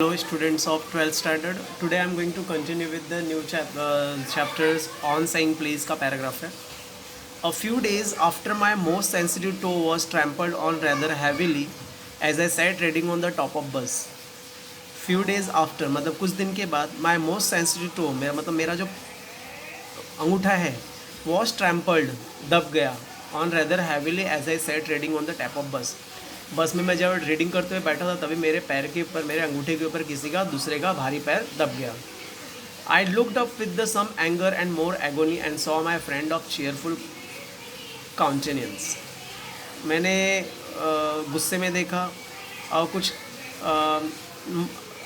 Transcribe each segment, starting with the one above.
Hello students of 12th standard. Today I am going to continue with the new chapters on saying please का paragraph है. A few days after my most sensitive toe was trampled on rather heavily as I sat reading on the top of bus. Few days after मतलब कुछ दिन के बाद my most sensitive toe मेरा जो अंगूठा है was trampled दब गया on rather heavily as I sat reading on the top of bus. बस में मैं जब रीडिंग करते हुए बैठा था तभी मेरे पैर के ऊपर मेरे अंगूठे के ऊपर किसी का दूसरे का भारी पैर दब गया. I looked up with the some anger and more agony and saw my friend of cheerful countenance. मैंने गुस्से में देखा और कुछ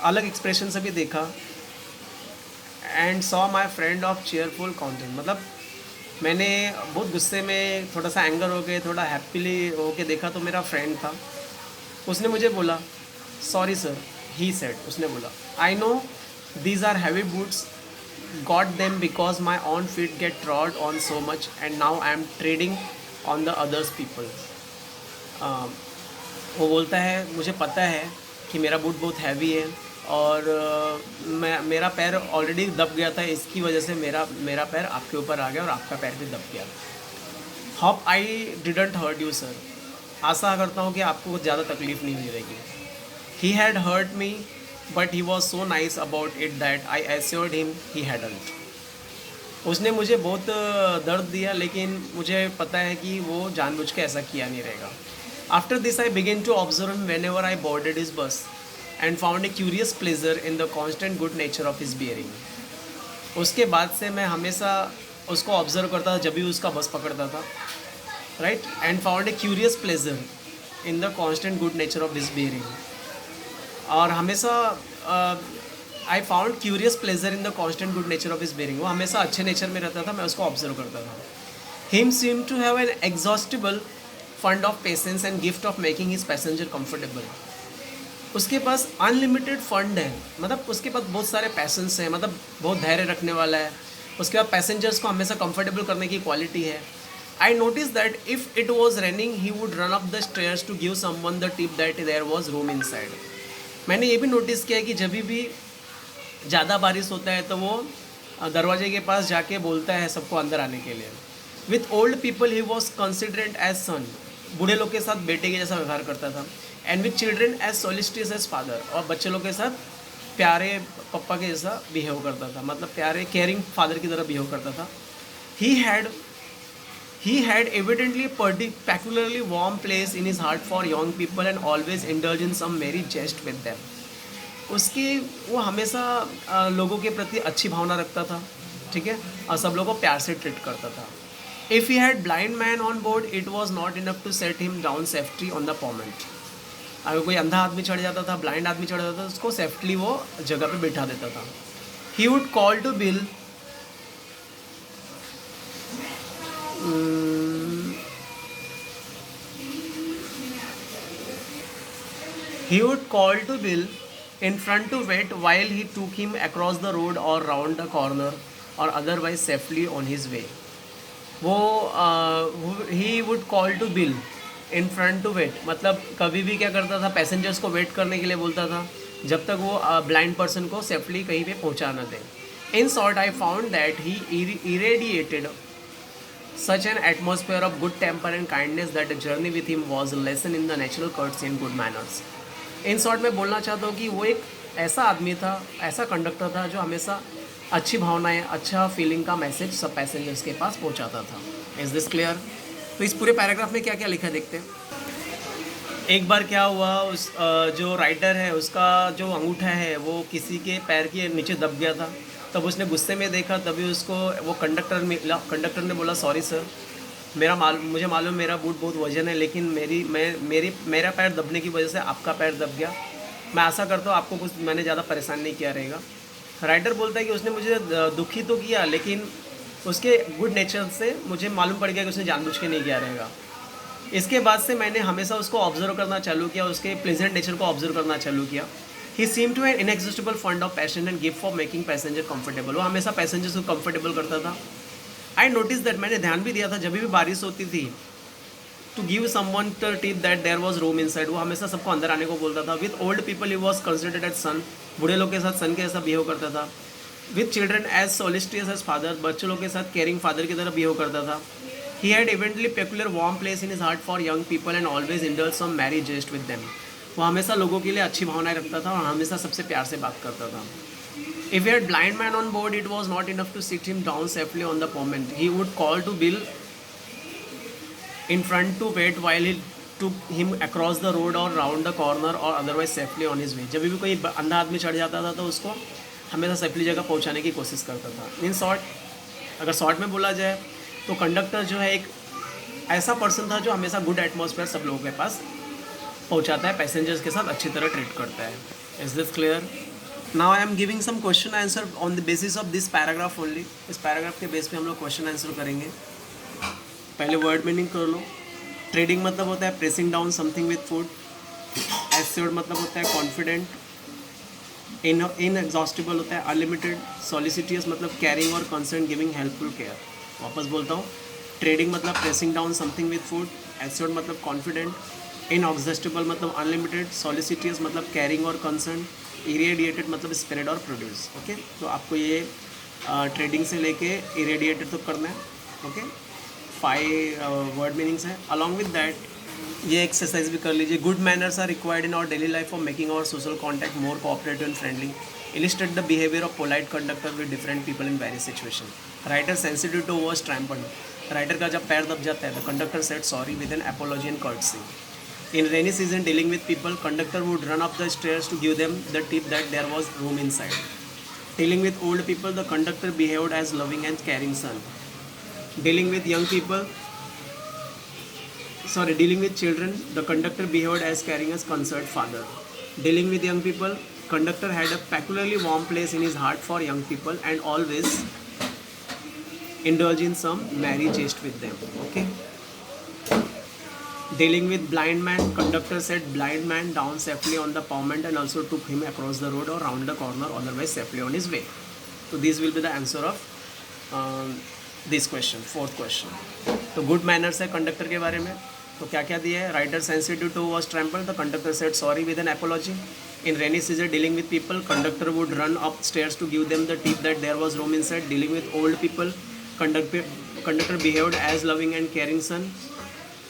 अलग एक्सप्रेशन से भी देखा. And saw my friend of cheerful countenance मतलब मैंने बहुत गुस्से में थोड़ा सा एंगर हो के थोड़ा हैप्पीली हो के देखा तो मेरा फ्रेंड था. उसने मुझे बोला सॉरी सर. ही सेड उसने बोला I know these are heavy boots got them because my on feet get trod on so much and now I am treading on the others people. वो बोलता है मुझे पता है कि मेरा बूट बहुत हैवी है और मेरा पैर ऑलरेडी दब गया था. इसकी वजह से मेरा पैर आपके ऊपर आ गया और आपका पैर भी दब गया. Hope I didn't hurt you sir. आशा करता हूँ कि आपको ज़्यादा तकलीफ़ नहीं मिलेगी. He had hurt me but he was so nice about it that I assured him he hadn't. उसने मुझे बहुत दर्द दिया लेकिन मुझे पता है कि वो जानबूझ के ऐसा किया नहीं रहेगा. After this I began to observe whenever I boarded his bus and found a curious pleasure in the constant good nature of his bearing. उसके बाद से मैं हमेशा उसको ऑब्जर्व करता था जब भी उसका बस पकड़ता था. Right. And found a curious pleasure in the constant good nature of his bearing. और हमेशा I found curious pleasure in the constant good nature of his bearing. वो हमेशा अच्छे नेचर में रहता था. मैं उसको ऑब्जर्व करता था. Him seem to have an exhaustible fund of patience and gift of making his passenger comfortable. उसके पास अनलिमिटेड फंड है. मतलब उसके पास बहुत सारे पैसेंस हैं. मतलब बहुत धैर्य रखने वाला है. उसके बाद पैसेंजर्स को हमेशा कंफर्टेबल करने की क्वालिटी है. I notice that if it was raining he would run up the stairs to give someone the tip that there was room inside. मैंने ये भी नोटिस किया है कि जब भी ज़्यादा बारिश होता है तो वो दरवाजे के पास जाके बोलता है सबको अंदर आने के लिए. With old people he was considered as son. बूढ़े लोग के साथ बेटे के जैसा व्यवहार करता था. And with children as solicitous as father. और बच्चे लोग के साथ प्यारे पप्पा के जैसा बिहेव करता था. मतलब प्यारे केयरिंग फादर की तरह बिहेव करता था. He had evidently particularly warm place in his heart for young people and always indulge in some merry jest with them. उसकी वो हमेशा लोगों के प्रति अच्छी भावना रखता था. ठीक है. और सब लोगों को प्यार से ट्रीट करता था. If he had blind man on board it was not enough to set him down safety on the pavement. अगर कोई अंधा आदमी चढ़ जाता था, ब्लाइंड आदमी चढ़ जाता था, उसको सेफ्टली वो जगह पे बिठा देता था. He would call to Bill in front to wait while he took him across the road or round the corner or otherwise safely on his way. He would call to Bill in front to wait. मतलब कभी भी क्या करता था, passengers को wait करने के लिए बोलता था जब तक वो ब्लाइंड पर्सन को सेफली कहीं पे पहुंचा न दे. In short I found that he irradiated such an atmosphere of good temper and kindness that a journey with him was a lesson in the natural courtesy and good manners. In short मैं बोलना चाहता हूँ कि वो एक ऐसा आदमी था, ऐसा कंडक्टर था जो हमेशा अच्छी भावनाएं, अच्छा फीलिंग का मैसेज सब पैसेंजर्स के पास पहुँचाता था. Is this clear? तो इस पूरे पैराग्राफ में क्या क्या लिखा है देखते हैं. एक बार क्या हुआ, उस जो राइटर है उसका जो अंगूठा है वो किसी के पैर के नीचे दब गया था. तब उसने गुस्से में देखा. तभी उसको वो कंडक्टर ने बोला सॉरी सर. मुझे मालूम मेरा बूट बहुत वजन है लेकिन मेरा पैर दबने की वजह से आपका पैर दब गया. मैं आशा करता हूँ आपको कुछ मैंने ज़्यादा परेशान नहीं किया रहेगा. राइटर बोलता है कि उसने मुझे दुखी तो किया लेकिन उसके गुड नेचर से मुझे मालूम पड़ गया कि उसने जानबूझ के नहीं किया रहेगा. इसके बाद से मैंने हमेशा उसको ऑब्जर्व करना चालू किया, उसके प्लेजेंट नेचर को ऑब्जर्व करना चालू किया. He seem to an inexhaustible fund of passion and gift for making passenger comfortable. वो हमेशा पैसेंजर्स को कंफर्टेबल करता था. I notice that. मैंने ध्यान भी दिया था जब भी बारिश होती थी to give someone the tip that there was room inside, वो हमेशा सबको अंदर आने को बोलता था. With old people he was considered as son, बूढ़े लोग के साथ सन के जैसा बिहेव करता था. With children as solicitous as father, बच्चों लोग के साथ केयरिंग फादर की तरह बिहेव करता था. He had evidently peculiar warm place in his heart for young people and always indulge some merry jest with them. वो हमेशा लोगों के लिए अच्छी भावनाएं रखता था और हमेशा सबसे प्यार से बात करता था. If he had blind man on board, it was not enough to sit him down safely on the pavement. He would call to Bill in front to wait while he took him across the road or round the corner or otherwise safely on his way. जब भी कोई अंधा आदमी चढ़ जाता था तो उसको हमेशा सेफली जगह पहुंचाने की कोशिश करता था. इन शॉर्ट, अगर शॉर्ट में बोला जाए तो कंडक्टर जो है एक ऐसा पर्सन था जो हमेशा गुड एटमॉस्फेयर सब लोगों के पास पहुंचाता है, पैसेंजर्स के साथ अच्छी तरह ट्रीट करता है. Is this clear? Now I am giving some question answer on the basis of this paragraph only. इस पैराग्राफ के बेस पे हम लोग क्वेश्चन आंसर करेंगे. पहले वर्ड मीनिंग कर लो. ट्रेडिंग मतलब होता है pressing down something with food. Assured मतलब होता है कॉन्फिडेंट. इनएग्जॉस्टिबल होता है अनलिमिटेड. सॉलिसिटियस मतलब कैरिंग और कंसर्न गिविंग हेल्पफुल केयर. वापस बोलता हूँ. ट्रेडिंग मतलब pressing down something with food. Assured मतलब कॉन्फिडेंट. इनएग्जॉस्टिबल मतलब अनलिमिटेड. सॉलिसिटियस मतलब कैरिंग और कंसर्न. इरेडिएटेड मतलब स्प्रेड और प्रोड्यूस. ओके, तो आपको ये ट्रेडिंग से लेके इरेडिएटेड तो करना है. ओके, 5 वर्ड मीनिंग्स हैं. अलॉन्ग विद दैट ये एक्सरसाइज भी कर लीजिए. Good manners are required in our daily life for making our social contact more cooperative and friendly. Illustrate the behaviour of polite conductor with different people in various situation. Writer sensitive to worse trample. Writer का जब पैर दब जाता है the conductor said sorry with an apology and courtesy. In rainy season, dealing with people, conductor would run up the stairs to give them the tip that there was room inside. Dealing with old people, the conductor behaved as loving and caring son. Dealing with children, the conductor behaved as caring as concerned father. Dealing with young people, conductor had a peculiarly warm place in his heart for young people and always indulged in some merry jest with them. Okay. Dealing with blind man, conductor set blind man down safely on the pavement and also took him across the road or round the corner, otherwise safely on his way. So these will be the answer of this question, 4th question. तो good manners है conductor के बारे में. तो क्या क्या दिया है? Rider sensitive to was trampled, the conductor said sorry with an apology. In rainy season, dealing with people, conductor would run upstairs to give them the tip that there was room inside. Dealing with old people, conductor behaved as loving and caring son.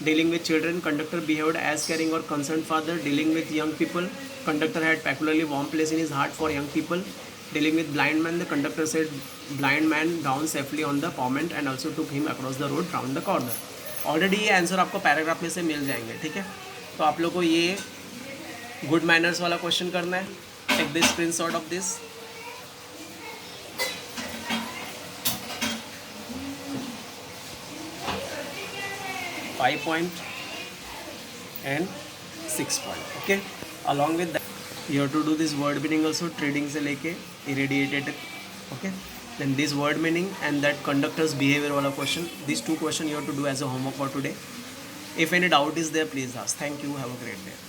Dealing with children, conductor behaved as caring or concerned father. Dealing with young people, conductor had peculiarly warm place in his heart for young people. Dealing with blind man, the conductor set blind man down safely on the pavement and also took him across the road round the corner. Already ये answer आपको paragraph में से मिल जाएंगे. ठीक है, तो आप लोग को ये गुड मैनर्स वाला क्वेश्चन करना है. Take this screenshot of this. point and 6 point. Okay, along with that you have to do this word meaning also. Trading से लेके irradiated. Okay, then this word meaning and that conductor's behavior वाला question. These 2 questions you have to do as a homework for today. If any doubt is there, please ask. Thank you. Have a great day.